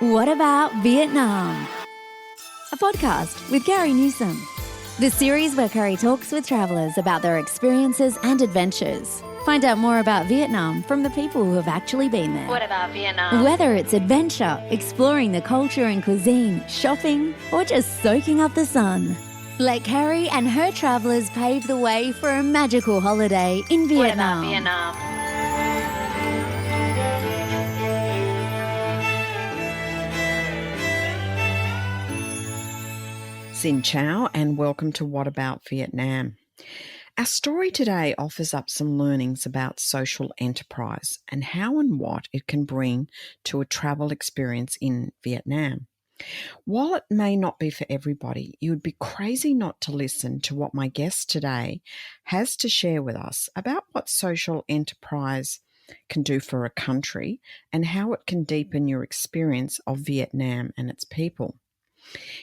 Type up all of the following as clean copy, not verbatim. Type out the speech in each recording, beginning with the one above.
What About Vietnam? A podcast with Gary Newsom. The series where Curry talks with travellers about their experiences and adventures. Find out more about Vietnam from the people who have actually been there. What about Vietnam? Whether it's adventure, exploring the culture and cuisine, shopping, or just soaking up the sun. Let Carrie and her travellers pave the way for a magical holiday in Vietnam. What about Vietnam? Xin Chao and welcome to What About Vietnam. Our story today offers up some learnings about social enterprise and how and what it can bring to a travel experience in Vietnam. While it may not be for everybody, you would be crazy not to listen to what my guest today has to share with us about what social enterprise can do for a country and how it can deepen your experience of Vietnam and its people.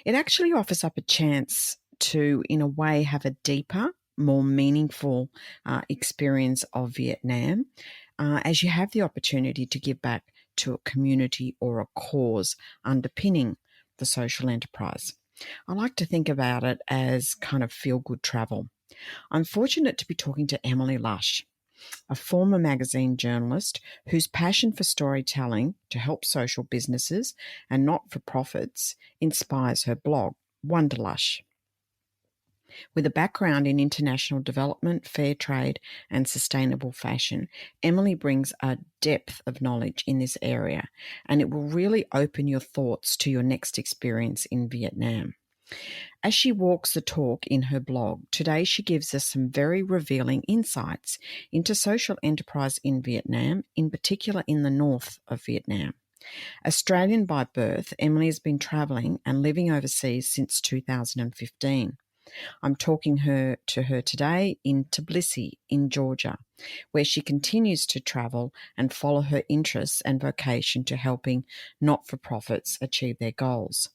It actually offers up a chance to, in a way, have a deeper, more meaningful experience of Vietnam as you have the opportunity to give back to a community or a cause underpinning the social enterprise. I like to think about it as kind of feel-good travel. I'm fortunate to be talking to Emily Lush, a former magazine journalist whose passion for storytelling to help social businesses and not-for-profits inspires her blog, Wonderlush. With a background in international development, fair trade and sustainable fashion, Emily brings a depth of knowledge in this area, and it will really open your thoughts to your next experience in Vietnam. As she walks the talk in her blog, today she gives us some very revealing insights into social enterprise in Vietnam, in particular in the north of Vietnam. Australian by birth, Emily has been travelling and living overseas since 2015. I'm talking to her today in Tbilisi in Georgia, where she continues to travel and follow her interests and vocation to helping not-for-profits achieve their goals.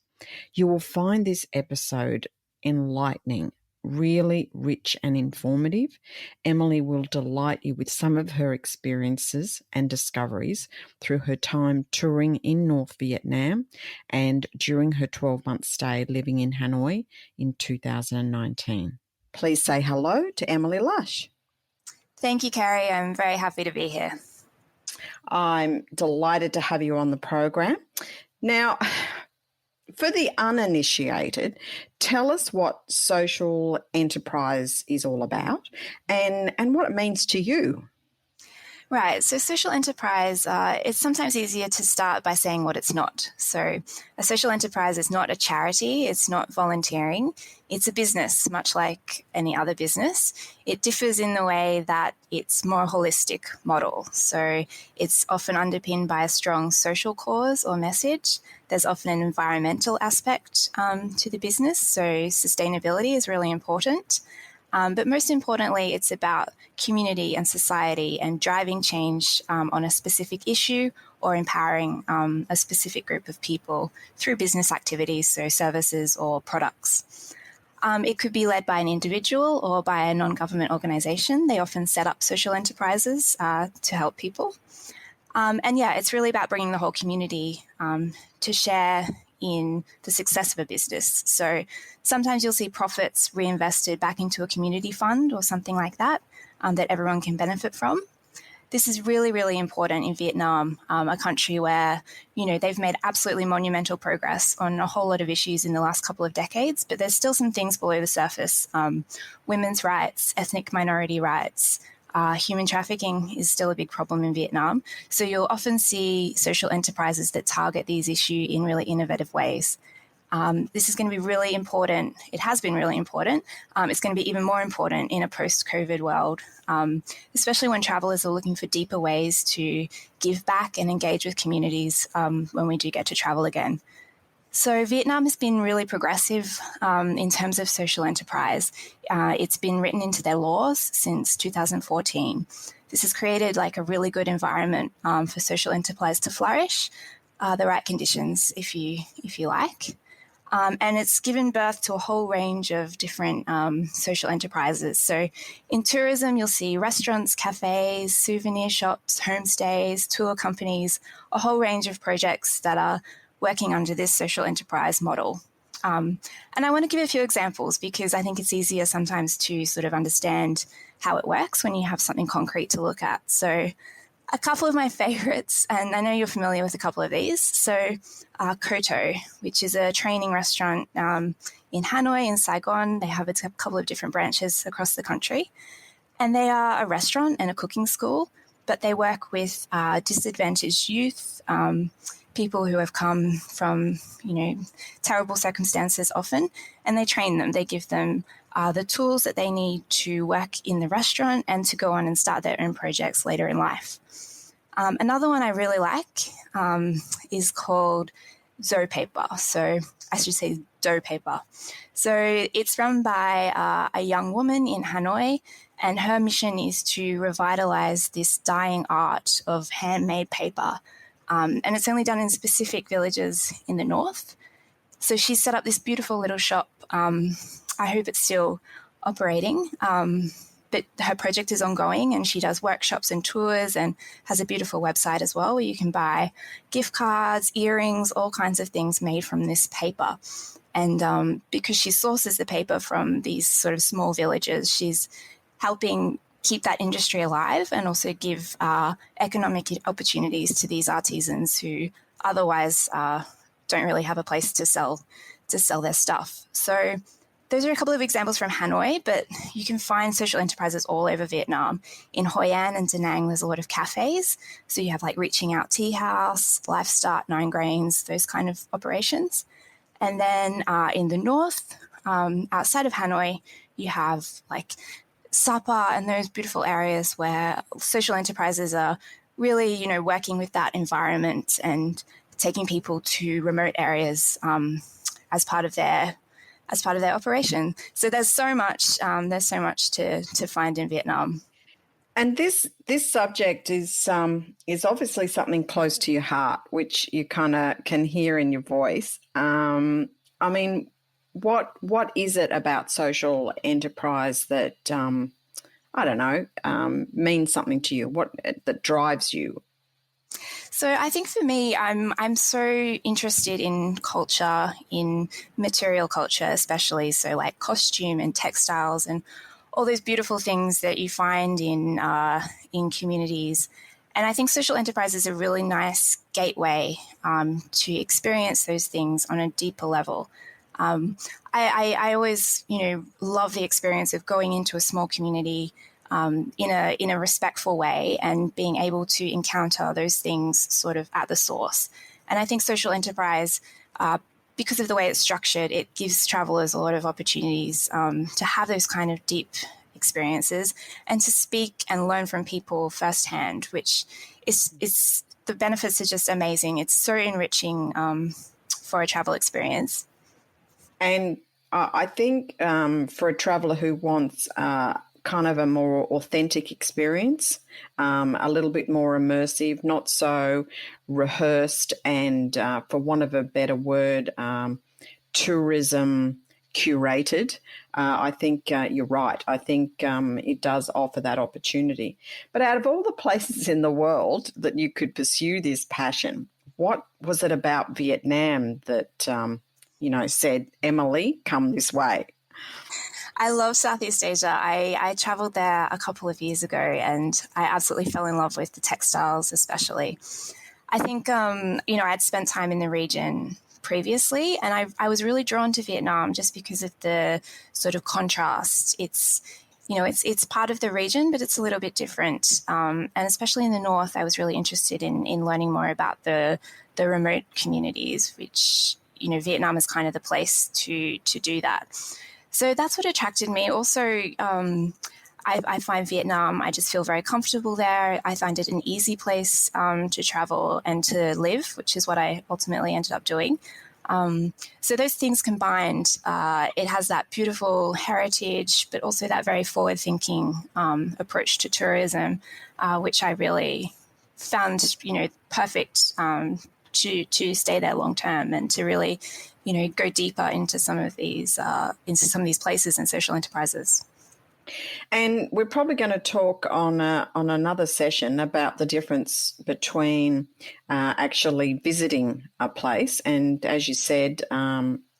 You will find this episode enlightening, really rich and informative. Emily will delight you with some of her experiences and discoveries through her time touring in North Vietnam and during her 12-month stay living in Hanoi in 2019. Please say hello to Emily Lush. Thank you, Carrie. I'm very happy to be here. I'm delighted to have you on the program. Now, for the uninitiated, tell us what social enterprise is all about and what it means to you. Right. So social enterprise, it's sometimes easier to start by saying what it's not. So a social enterprise is not a charity. It's not volunteering. It's a business, much like any other business. It differs in the way that it's more holistic model. So it's often underpinned by a strong social cause or message. There's often an environmental aspect to the business. So sustainability is really important. But most importantly, it's about community and society and driving change on a specific issue or empowering a specific group of people through business activities, so services or products. It could be led by an individual or by a non-government organisation. They often set up social enterprises to help people. It's really about bringing the whole community to share in the success of a business. So sometimes you'll see profits reinvested back into a community fund or something like that that everyone can benefit from. This is really, really important in Vietnam, a country where, they've made absolutely monumental progress on a whole lot of issues in the last couple of decades, but there's still some things below the surface. Women's rights, ethnic minority rights, human trafficking is still a big problem in Vietnam. So you'll often see social enterprises that target these issues in really innovative ways. This is going to be really important. It has been really important. It's going to be even more important in a post-COVID world, especially when travellers are looking for deeper ways to give back and engage with communities when we do get to travel again. So Vietnam has been really progressive in terms of social enterprise. It's been written into their laws since 2014. This has created a really good environment for social enterprise to flourish, the right conditions, if you like. And it's given birth to a whole range of different social enterprises. So in tourism, you'll see restaurants, cafes, souvenir shops, homestays, tour companies, a whole range of projects that are working under this social enterprise model. And I want to give a few examples because I think it's easier sometimes to sort of understand how it works when you have something concrete to look at. So a couple of my favorites, and I know you're familiar with a couple of these. So Koto, which is a training restaurant in Hanoi, in Saigon. They have a couple of different branches across the country. And they are a restaurant and a cooking school, but they work with disadvantaged youth, people who have come from, terrible circumstances often, and they train them. They give them the tools that they need to work in the restaurant and to go on and start their own projects later in life. Another one I really like is called Zoe Paper. So I should say Dough Paper. So it's run by a young woman in Hanoi, and her mission is to revitalize this dying art of handmade paper. And it's only done in specific villages in the north. So she set up this beautiful little shop. I hope it's still operating, but her project is ongoing, and she does workshops and tours and has a beautiful website as well where you can buy gift cards, earrings, all kinds of things made from this paper. And because she sources the paper from these sort of small villages, she's helping keep that industry alive and also give economic opportunities to these artisans who otherwise don't really have a place to sell their stuff. So those are a couple of examples from Hanoi, but you can find social enterprises all over Vietnam. In Hoi An and Da Nang, there's a lot of cafes. So you have like Reaching Out Tea House, Life Start, 9 Grains, those kind of operations. And then in the north, outside of Hanoi, you have like Sapa and those beautiful areas where social enterprises are really, working with that environment and taking people to remote areas as part of their operation. So there's so much to find in Vietnam. And this subject is obviously something close to your heart, which you kind of can hear in your voice. I mean, what is it about social enterprise that I don't know means something to you? What that drives you? So I think for me, I'm so interested in culture, in material culture, especially so like costume and textiles and all those beautiful things that you find in communities. And I think social enterprise is a really nice gateway to experience those things on a deeper level. I always, love the experience of going into a small community in a respectful way and being able to encounter those things sort of at the source. And I think social enterprise, because of the way it's structured, it gives travelers a lot of opportunities to have those kind of deep experiences and to speak and learn from people firsthand, which is the benefits are just amazing. It's so enriching for a travel experience. And I think for a traveller who wants kind of a more authentic experience, a little bit more immersive, not so rehearsed and, for want of a better word, tourism curated, I think you're right. I think it does offer that opportunity. But out of all the places in the world that you could pursue this passion, what was it about Vietnam that, said, Emily, come this way? I love Southeast Asia. I traveled there a couple of years ago and I absolutely fell in love with the textiles especially. I think, I'd spent time in the region previously and I was really drawn to Vietnam just because of the sort of contrast. It's part of the region, but it's a little bit different. And especially in the north, I was really interested in learning more about the remote communities, which, Vietnam is kind of the place to do that. So that's what attracted me. Also, I find Vietnam, I just feel very comfortable there. I find it an easy place to travel and to live, which is what I ultimately ended up doing. So those things combined, it has that beautiful heritage, but also that very forward-thinking approach to tourism, which I really found, perfect to stay there long term and to really, go deeper into some of these places and social enterprises. And we're probably going to talk on another session about the difference between actually visiting a place. And as you said,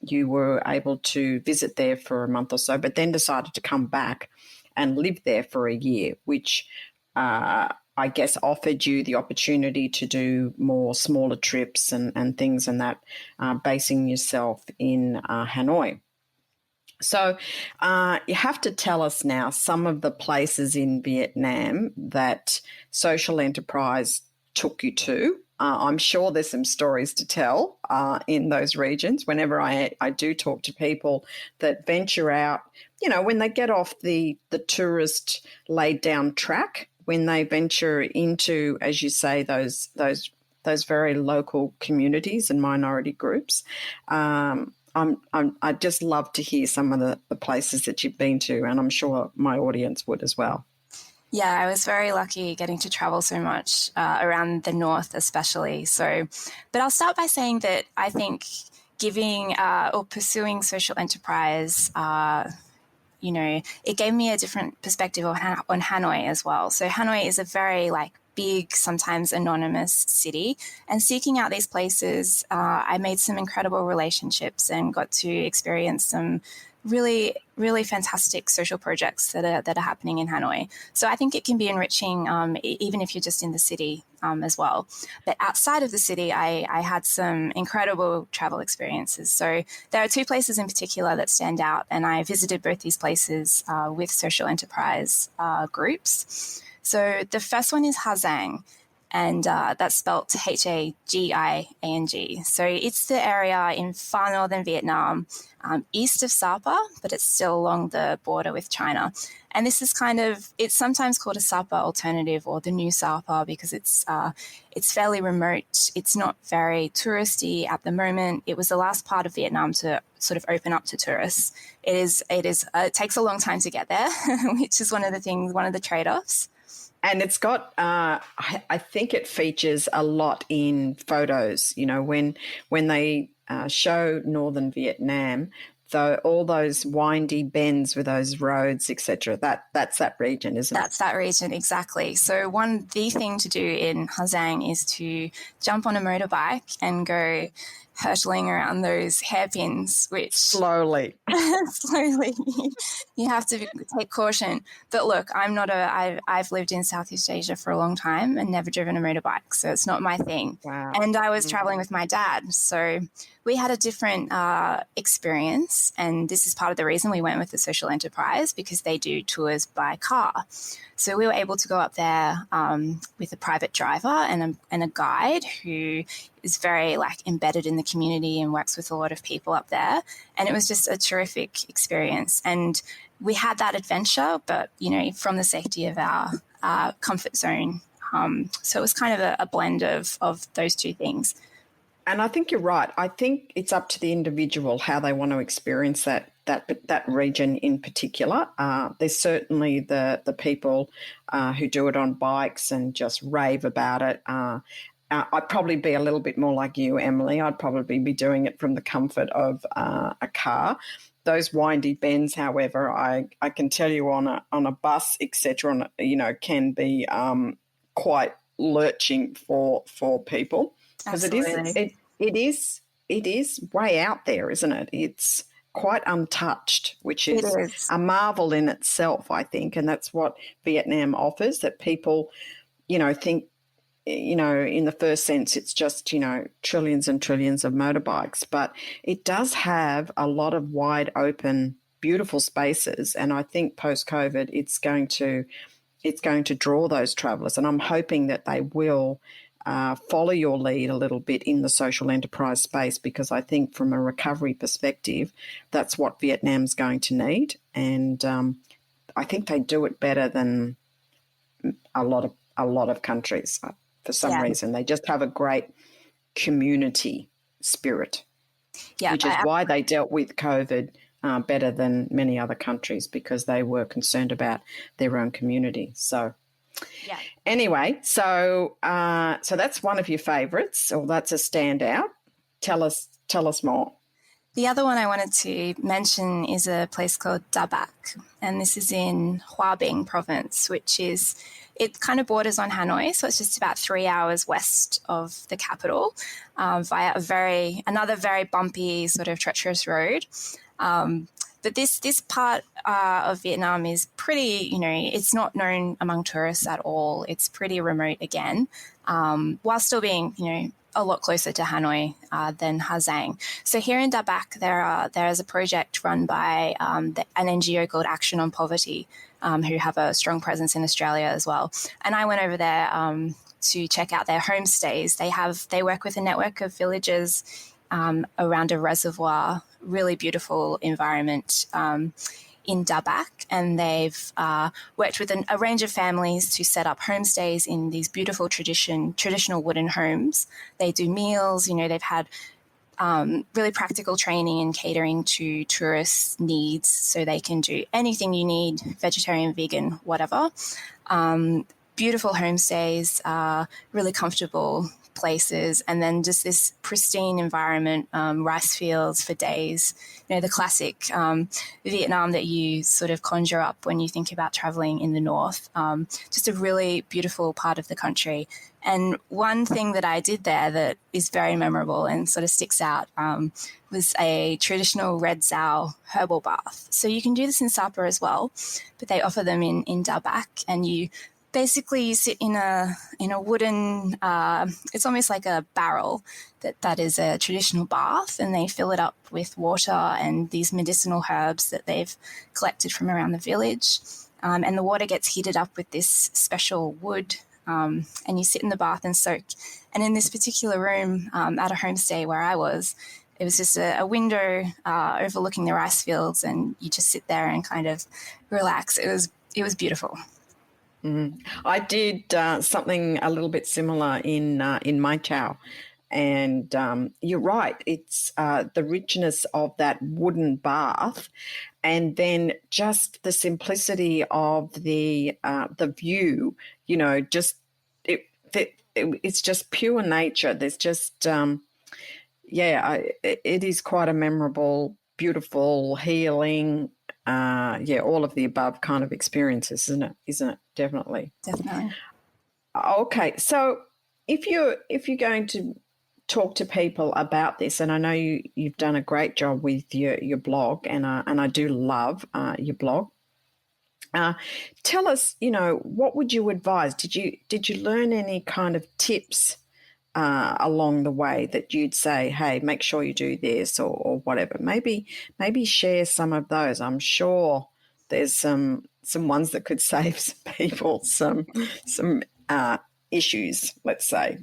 you were able to visit there for a month or so, but then decided to come back and live there for a year, which I guess offered you the opportunity to do more smaller trips and things and that, basing yourself in Hanoi. So you have to tell us now some of the places in Vietnam that social enterprise took you to. I'm sure there's some stories to tell in those regions. Whenever I do talk to people that venture out, when they get off the tourist laid down track, when they venture into, as you say, those very local communities and minority groups. I'd just love to hear some of the places that you've been to, and I'm sure my audience would as well. Yeah, I was very lucky getting to travel so much around the north especially. But I'll start by saying that I think giving or pursuing social enterprise, it gave me a different perspective on Hanoi as well. So Hanoi is a very big, sometimes anonymous city. And seeking out these places, I made some incredible relationships and got to experience some really, really fantastic social projects that are happening in Hanoi. So I think it can be enriching, even if you're just in the city as well. But outside of the city, I had some incredible travel experiences. So there are two places in particular that stand out, and I visited both these places with social enterprise groups. So the first one is Ha Giang, and that's spelled Hagiang. So it's the area in far northern Vietnam, east of Sapa, but it's still along the border with China. And this is it's sometimes called a Sapa alternative or the new Sapa because it's fairly remote. It's not very touristy at the moment. It was the last part of Vietnam to sort of open up to tourists. It takes a long time to get there, which is one of the trade-offs. And it's got, I think it features a lot in photos, when they show northern Vietnam, though all those windy bends with those roads, etc. That's that region, isn't it? That's that region, exactly. So the thing to do in Ha Giang is to jump on a motorbike and go hurtling around those hairpins, which slowly you have to take caution. But look, I've lived in Southeast Asia for a long time and never driven a motorbike, so it's not my thing. Wow. And I was traveling with my dad, so we had a different experience, and this is part of the reason we went with the social enterprise, because they do tours by car. So we were able to go up there with a private driver and a guide who is very embedded in the community and works with a lot of people up there. And it was just a terrific experience. And we had that adventure, but, from the safety of our comfort zone. So it was kind of a blend of those two things. And I think you're right. I think it's up to the individual how they want to experience that region in particular. There's certainly the people who do it on bikes and just rave about it. I'd probably be a little bit more like you, Emily. I'd probably be doing it from the comfort of a car. Those windy bends, however, I can tell you on a bus, etc., can be quite lurching for people, because it is way out there, isn't it? It's quite untouched, which is a marvel in itself, I think, and that's what Vietnam offers. That people, think, in the first sense, it's just, trillions and trillions of motorbikes, but it does have a lot of wide open, beautiful spaces. And I think post-COVID, it's going to draw those travellers. And I'm hoping that they will follow your lead a little bit in the social enterprise space, because I think from a recovery perspective, that's what Vietnam's going to need. And I think they do it better than a lot of countries. For some reason, they just have a great community spirit, which is why they dealt with COVID better than many other countries, because they were concerned about their own community. So, anyway, so that's one of your favourites, or that's a standout. Tell us more. The other one I wanted to mention is a place called Dabac, and this is in Hua Binh province, it kind of borders on Hanoi, so it's just about 3 hours west of the capital, via another very bumpy, sort of treacherous road. But this part of Vietnam is pretty, it's not known among tourists at all. It's pretty remote again, while still being, a lot closer to Hanoi than Ha Giang. So here in Dabac, there is a project run by an NGO called Action on Poverty, who have a strong presence in Australia as well. And I went over there to check out their homestays. They work with a network of villages around a reservoir, really beautiful environment in Dabac, and they've worked with a range of families to set up homestays in these beautiful traditional wooden homes. They do meals, they've had really practical training in catering to tourists' needs, so they can do anything you need, vegetarian, vegan, whatever. Beautiful homestays, really comfortable places, and then just this pristine environment, rice fields for days, the classic Vietnam that you sort of conjure up when you think about traveling in the north. Just a really beautiful part of the country. And one thing that I did there that is very memorable and sort of sticks out was a traditional red sao herbal bath. So you can do this in Sapa as well, but they offer them in Dabac, and you basically sit in a wooden, it's almost like a barrel that is a traditional bath, and they fill it up with water and these medicinal herbs that they've collected from around the village. And the water gets heated up with this special wood, and you sit in the bath and soak. And in this particular room at a homestay where I was, it was just a window overlooking the rice fields, and you just sit there and kind of relax. It was beautiful. I did something a little bit similar in Mai Chau, and you're right. It's the richness of that wooden bath, and then just the simplicity of the view. It's just pure nature. There's just it is quite a memorable, beautiful, healing. All of the above kind of experiences, isn't it? Definitely. Okay, so if you're going to talk to people about this, and I know you've done a great job with your blog, and I do love your blog. Tell us, what would you advise? Did you learn any kind of tips along the way that you'd say, hey, make sure you do this or whatever? Maybe share some of those. I'm sure there's some ones that could save some people some issues, let's say.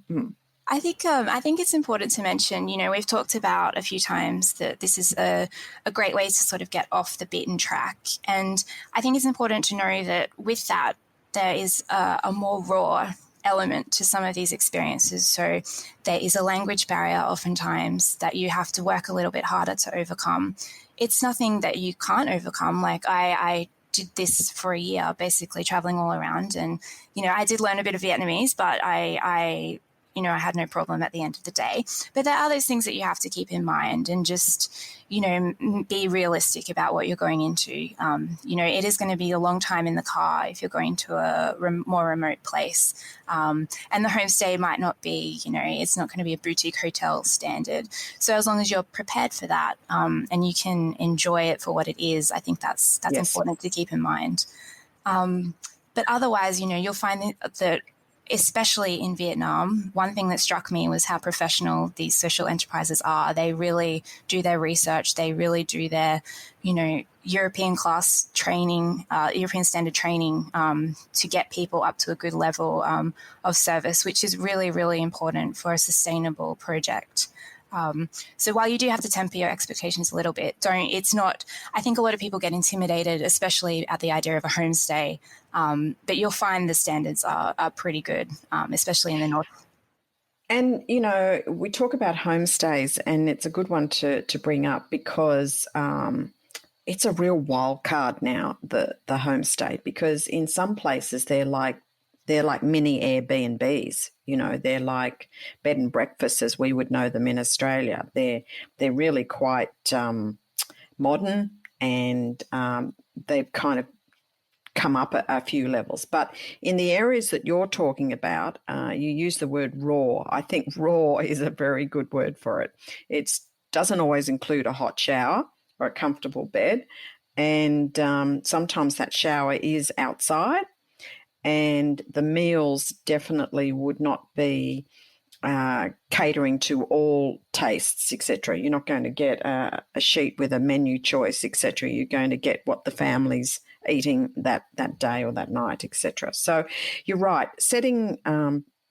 I think it's important to mention, we've talked about a few times that this is a great way to sort of get off the beaten track. And I think it's important to know that with that, there is a more raw element to some of these experiences. So there is a language barrier oftentimes that you have to work a little bit harder to overcome. It's nothing that you can't overcome. Like I did this for a year, basically traveling all around, and I did learn a bit of Vietnamese, but I had no problem at the end of the day. But there are those things that you have to keep in mind, and just, be realistic about what you're going into. It is going to be a long time in the car if you're going to a more remote place. And the homestay might not be, it's not going to be a boutique hotel standard. So as long as you're prepared for that, and you can enjoy it for what it is, I think that's Yes. important to keep in mind. But otherwise, you'll find that especially in Vietnam, one thing that struck me was how professional these social enterprises are. They really do their research. They really do their, European class training, European standard training to get people up to a good level of service, which is really, really important for a sustainable project. So while you do have to temper your expectations a little bit, I think a lot of people get intimidated, especially at the idea of a homestay, but you'll find the standards are pretty good, especially in the north. And, we talk about homestays, and it's a good one to bring up because it's a real wild card now, the homestay, because in some places they're like they're like mini Airbnbs. They're like bed and breakfasts as we would know them in Australia. They're really quite modern, and they've kind of come up a few levels. But in the areas that you're talking about, you use the word raw. I think raw is a very good word for it. It doesn't always include a hot shower or a comfortable bed, and sometimes that shower is outside, and the meals definitely would not be catering to all tastes, etc. You're not going to get a sheet with a menu choice, etc. You're going to get what the family's eating that day or that night, etc. So you're right. Setting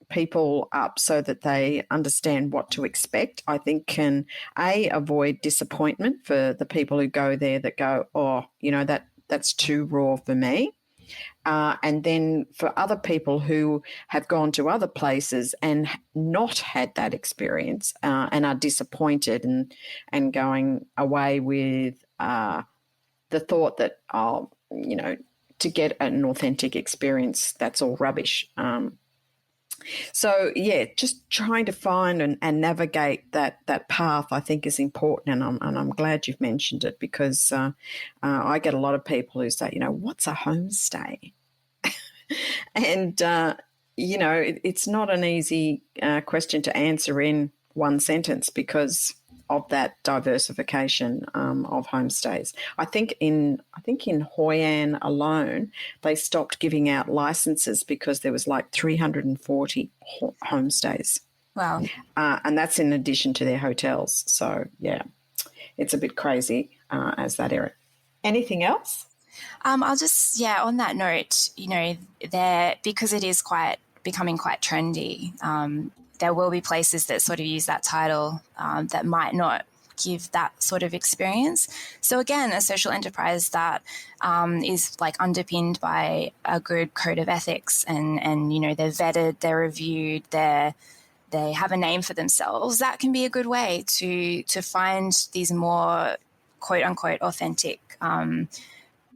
people up so that they understand what to expect, I think, can avoid disappointment for the people who go there that go, oh, that's too raw for me. And then for other people who have gone to other places and not had that experience and are disappointed and going away with the thought that, to get an authentic experience, that's all rubbish. So, yeah, just trying to find and navigate that path, I think, is important, and I'm glad you've mentioned it, because I get a lot of people who say, what's a homestay? And, it's not an easy question to answer in one sentence because of that diversification of homestays. I think in Hoi An alone, they stopped giving out licenses because there was like 340 homestays. Wow. And that's in addition to their hotels. So, yeah, it's a bit crazy as that area. Anything else? I'll just, on that note, because it is becoming quite trendy, there will be places that sort of use that title that might not give that sort of experience. So again, a social enterprise that is like underpinned by a good code of ethics and they're vetted, they're reviewed, they have a name for themselves, that can be a good way to find these more quote unquote authentic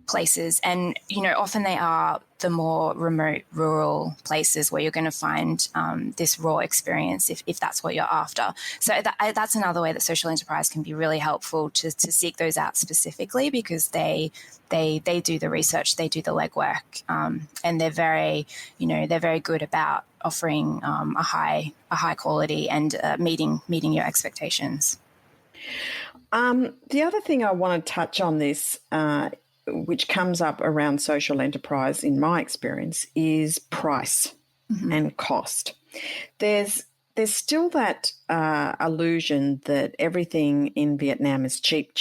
places. And, often they are the more remote rural places where you're going to find this raw experience if that's what you're after. So that's another way that social enterprise can be really helpful to seek those out specifically, because they do the research, they do the legwork, and they're very good about offering a high quality and meeting your expectations. The other thing I want to touch on this, which comes up around social enterprise in my experience, is price and cost. There's still that illusion that everything in Vietnam is cheap.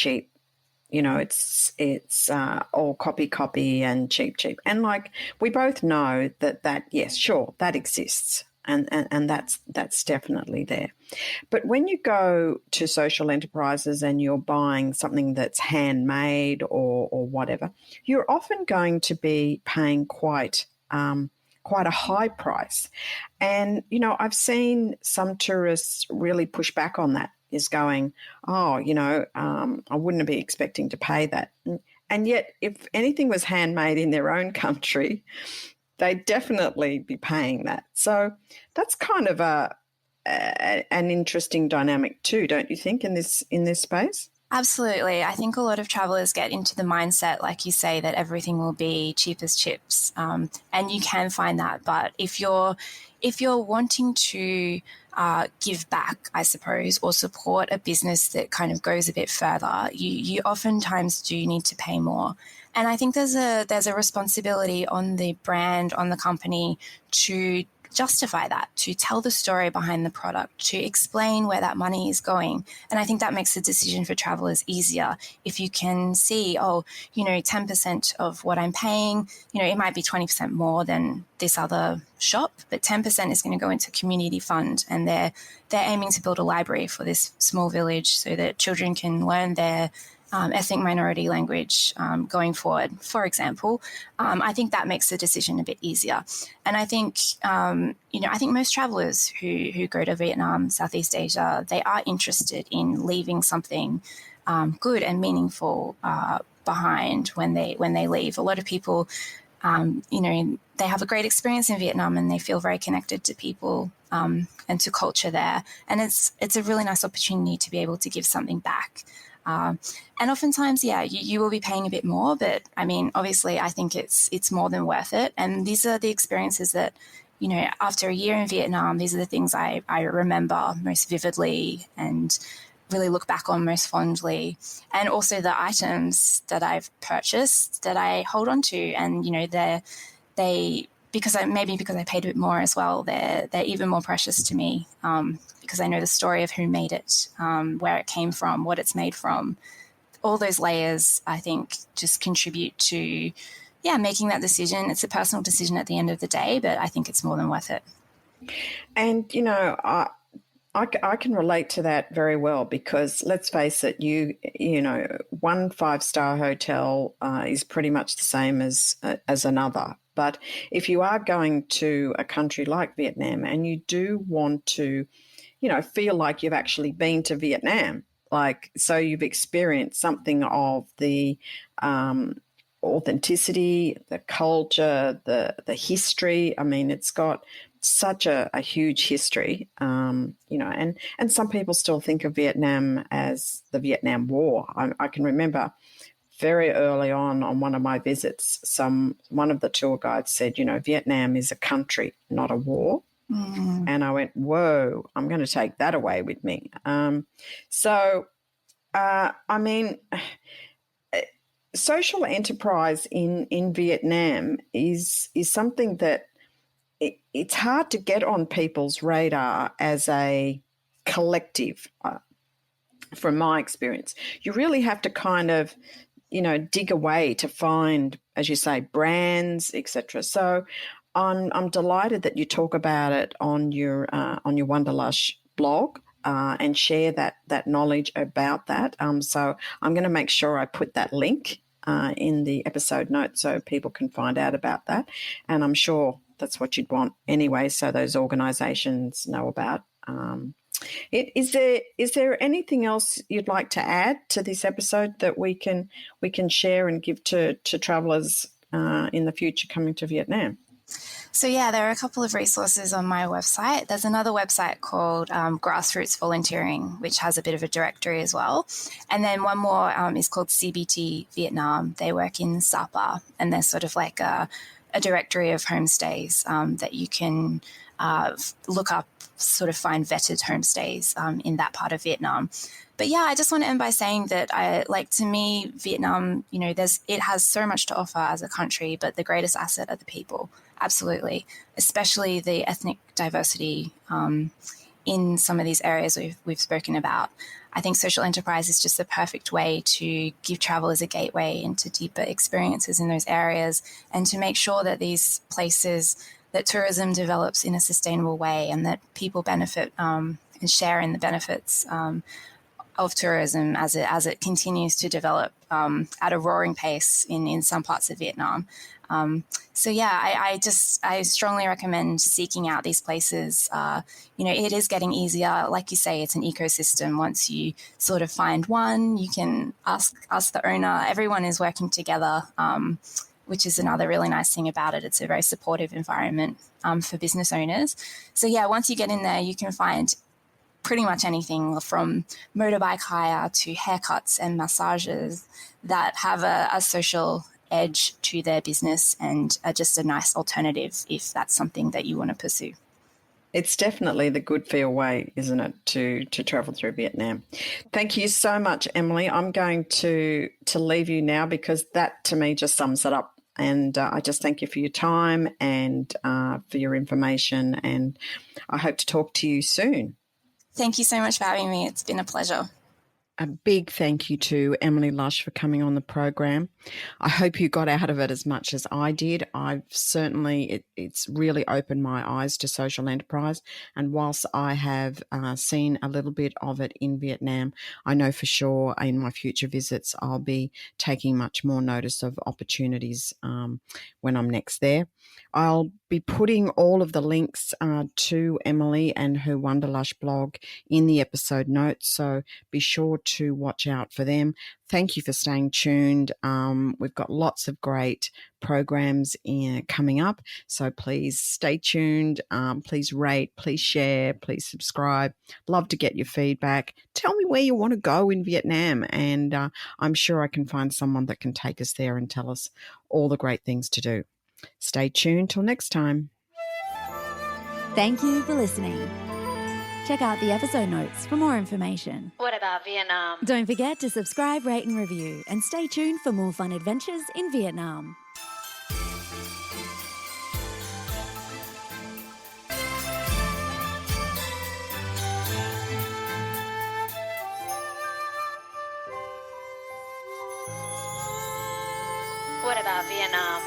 It's all copy and cheap. And like we both know that yes, sure, that exists. And that's definitely there. But when you go to social enterprises and you're buying something that's handmade or whatever, you're often going to be paying quite a high price. And, I've seen some tourists really push back on that, is going, I wouldn't be expecting to pay that. And yet, if anything was handmade in their own country, they'd definitely be paying that. So that's kind of an interesting dynamic too, don't you think, in this space? Absolutely. I think a lot of travelers get into the mindset, like you say, that everything will be cheap as chips, and you can find that. But if you're wanting to give back, I suppose, or support a business that kind of goes a bit further, you oftentimes do need to pay more. And I think there's a responsibility on the brand, on the company, to justify that, to tell the story behind the product, to explain where that money is going. And I think that makes the decision for travelers easier. If you can see, 10% of what I'm paying, it might be 20% more than this other shop, but 10% is going to go into community fund, and they're aiming to build a library for this small village so that children can learn their ethnic minority language going forward, for example. I think that makes the decision a bit easier. And I think, I think most travelers who go to Vietnam, Southeast Asia, they are interested in leaving something good and meaningful behind when they leave. A lot of people They have a great experience in Vietnam and they feel very connected to people and to culture there. And it's a really nice opportunity to be able to give something back. And oftentimes, you will be paying a bit more, but I mean, obviously, I think it's more than worth it. And these are the experiences that, after a year in Vietnam, these are the things I remember most vividly and really look back on most fondly. And also the items that I've purchased that I hold on to, and because I paid a bit more as well, they're even more precious to me because I know the story of who made it, where it came from, what it's made from. All those layers, I think, just contribute to, making that decision. It's a personal decision at the end of the day, but I think it's more than worth it. And, I can relate to that very well because let's face it, one 5-star hotel is pretty much the same as another. But if you are going to a country like Vietnam and you do want to, feel like you've actually been to Vietnam, so you've experienced something of the authenticity, the culture, the history. I mean, it's got such a huge history, and some people still think of Vietnam as the Vietnam War. I can remember very early on one of my visits, one of the tour guides said, Vietnam is a country, not a war. Mm. And I went, whoa, I'm going to take that away with me. Social enterprise in Vietnam is something that it's hard to get on people's radar as a collective. From my experience, you really have to kind of, dig away to find, as you say, brands, etc. So I'm delighted that you talk about it on your Wonderlush blog and share that knowledge about that. So I'm going to make sure I put that link in the episode notes so people can find out about that. And I'm sure that's what you'd want anyway, so those organisations know about Is there anything else you'd like to add to this episode that we can share and give to travellers in the future coming to Vietnam? So, there are a couple of resources on my website. There's another website called Grassroots Volunteering, which has a bit of a directory as well. And then one more is called CBT Vietnam. They work in Sapa, and they're sort of like a directory of homestays that you can look up, sort of find vetted homestays in that part of Vietnam. But I just want to end by saying that to me, Vietnam, it has so much to offer as a country, but the greatest asset are the people. Absolutely. Especially the ethnic diversity in some of these areas we've spoken about. I think social enterprise is just the perfect way to give travelers a gateway into deeper experiences in those areas and to make sure that these places, that tourism develops in a sustainable way and that people benefit and share in the benefits of tourism as it continues to develop at a roaring pace in some parts of Vietnam. I strongly recommend seeking out these places. It is getting easier. Like you say, it's an ecosystem. Once you sort of find one, you can ask the owner. Everyone is working together, which is another really nice thing about it. It's a very supportive environment for business owners. So once you get in there, you can find pretty much anything from motorbike hire to haircuts and massages that have a social edge to their business and are just a nice alternative if that's something that you want to pursue. It's definitely the good feel way, isn't it, to travel through Vietnam. Thank you so much, Emily. I'm going to leave you now because that to me just sums it up. And I just thank you for your time and for your information, and I hope to talk to you soon. Thank you so much for having me. It's been a pleasure. A big thank you to Emily Lush for coming on the program. I hope you got out of it as much as I did. I've certainly, it's really opened my eyes to social enterprise. And whilst I have seen a little bit of it in Vietnam, I know for sure in my future visits, I'll be taking much more notice of opportunities when I'm next there. I'll be putting all of the links to Emily and her Wonderlush blog in the episode notes. So be sure to watch out for them. Thank you for staying tuned. We've got lots of great programs coming up, so please stay tuned. Please rate, please share, please subscribe. Love to get your feedback. Tell me where you want to go in Vietnam, and I'm sure I can find someone that can take us there and tell us all the great things to do. Stay tuned till next time. Thank you for listening. Check out the episode notes for more information. What about Vietnam? Don't forget to subscribe, rate and review, and stay tuned for more fun adventures in Vietnam. What about Vietnam?